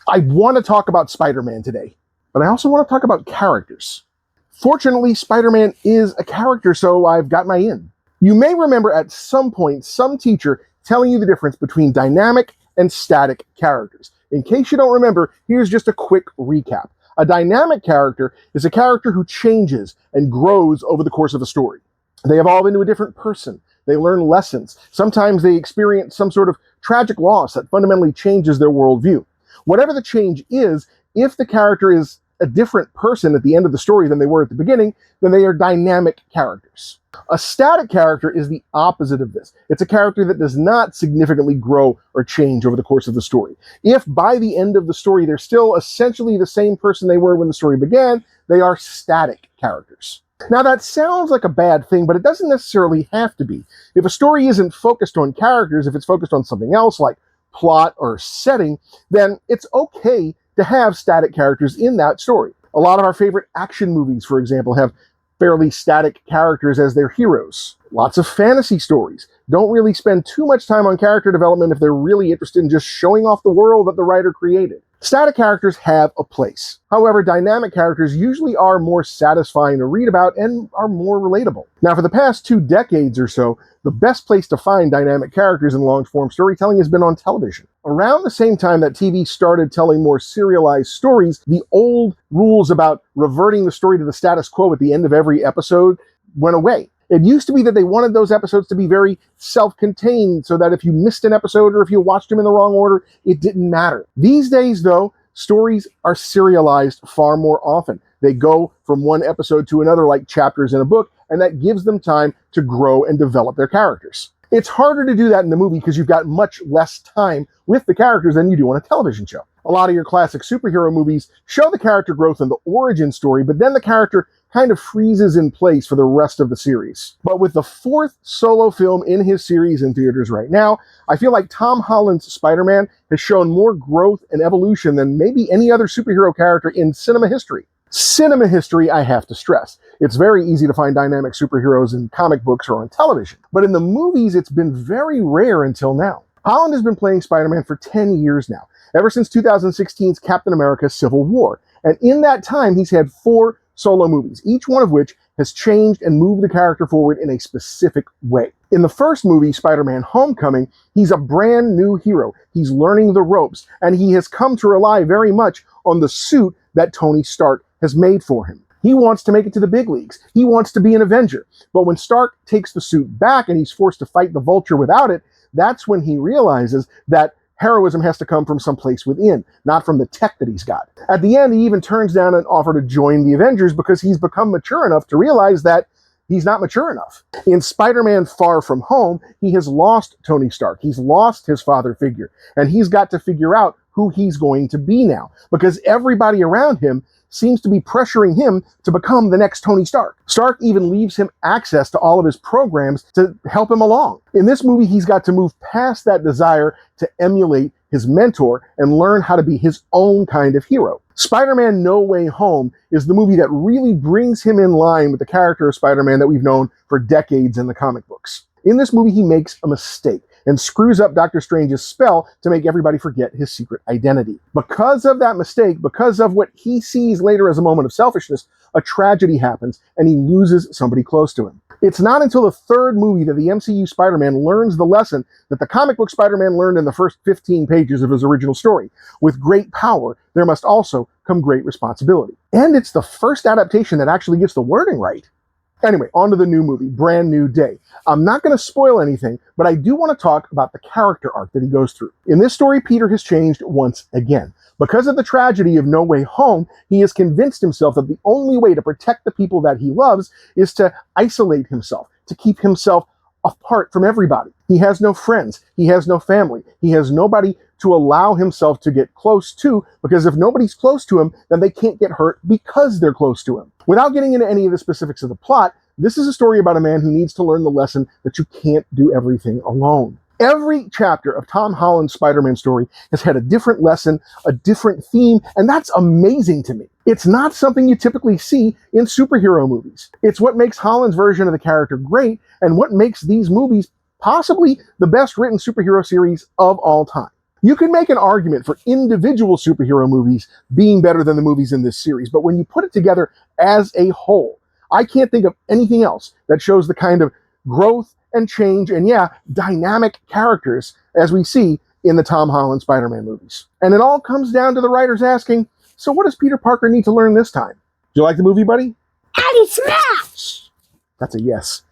I want to talk about Spider-Man today, but I also want to talk about characters. Fortunately, Spider-Man is a character, so I've got my in. You may remember at some point some teacher telling you the difference between dynamic and static characters. In case you don't remember, here's just a quick recap. A dynamic character is a character who changes and grows over the course of a story. They evolve into a different person. They learn lessons. Sometimes they experience some sort of tragic loss that fundamentally changes their worldview. Whatever the change is, if the character is a different person at the end of the story than they were at the beginning, then they are dynamic characters. A static character is the opposite of this. It's a character that does not significantly grow or change over the course of the story. If by the end of the story they're still essentially the same person they were when the story began, they are static characters. Now that sounds like a bad thing, but it doesn't necessarily have to be. If a story isn't focused on characters, if it's focused on something else like plot or setting, then it's okay to have static characters in that story. A lot of our favorite action movies, for example, have fairly static characters as their heroes. Lots of fantasy stories don't really spend too much time on character development if they're really interested in just showing off the world that the writer created. Static characters have a place. However, dynamic characters usually are more satisfying to read about and are more relatable. Now, for the past 2 decades or so, the best place to find dynamic characters in long-form storytelling has been on television. Around the same time that TV started telling more serialized stories, the old rules about reverting the story to the status quo at the end of every episode went away. It used to be that they wanted those episodes to be very self-contained so that if you missed an episode or if you watched them in the wrong order, it didn't matter. These days, though, stories are serialized far more often. They go from one episode to another like chapters in a book, and that gives them time to grow and develop their characters. It's harder to do that in the movie because you've got much less time with the characters than you do on a television show. A lot of your classic superhero movies show the character growth in the origin story, but then the character kind of freezes in place for the rest of the series. But with the 4th solo film in his series in theaters right now, I feel like Tom Holland's Spider-Man has shown more growth and evolution than maybe any other superhero character in cinema history. Cinema history, I have to stress. It's very easy to find dynamic superheroes in comic books or on television. But in the movies, it's been very rare until now. Holland has been playing Spider-Man for 10 years now, ever since 2016's Captain America Civil War. And in that time, he's had 4 solo movies, each one of which has changed and moved the character forward in a specific way. In the first movie, Spider-Man Homecoming, he's a brand new hero. He's learning the ropes, and he has come to rely very much on the suit that Tony Stark has made for him. He wants to make it to the big leagues. He wants to be an Avenger. But when Stark takes the suit back and he's forced to fight the Vulture without it, that's when he realizes that heroism has to come from someplace within, not from the tech that he's got. At the end, he even turns down an offer to join the Avengers because he's become mature enough to realize that he's not mature enough. In Spider-Man Far From Home, he has lost Tony Stark. He's lost his father figure, and he's got to figure out who he's going to be now because everybody around him seems to be pressuring him to become the next Tony Stark. Stark even leaves him access to all of his programs to help him along. In this movie, he's got to move past that desire to emulate his mentor and learn how to be his own kind of hero. Spider-Man No Way Home is the movie that really brings him in line with the character of Spider-Man that we've known for decades in the comic books. In this movie, he makes a mistake and screws up Doctor Strange's spell to make everybody forget his secret identity. Because of that mistake, because of what he sees later as a moment of selfishness, a tragedy happens and he loses somebody close to him. It's not until the 3rd movie that the MCU Spider-Man learns the lesson that the comic book Spider-Man learned in the first 15 pages of his original story. With great power, there must also come great responsibility. And it's the first adaptation that actually gets the wording right. Anyway, on to the new movie, Brand New Day. I'm not going to spoil anything, but I do want to talk about the character arc that he goes through. In this story, Peter has changed once again. Because of the tragedy of No Way Home, he has convinced himself that the only way to protect the people that he loves is to isolate himself, to keep himself apart from everybody. He has no friends. He has no family. He has nobody to allow himself to get close to, because if nobody's close to him, then they can't get hurt because they're close to him. Without getting into any of the specifics of the plot, this is a story about a man who needs to learn the lesson that you can't do everything alone. Every chapter of Tom Holland's Spider-Man story has had a different lesson, a different theme, and that's amazing to me. It's not something you typically see in superhero movies. It's what makes Holland's version of the character great, and what makes these movies possibly the best written superhero series of all time. You can make an argument for individual superhero movies being better than the movies in this series, but when you put it together as a whole, I can't think of anything else that shows the kind of growth and change and, yeah, dynamic characters as we see in the Tom Holland Spider-Man movies. And it all comes down to the writers asking, so what does Peter Parker need to learn this time? Do you like the movie, buddy? And smash! That's a yes.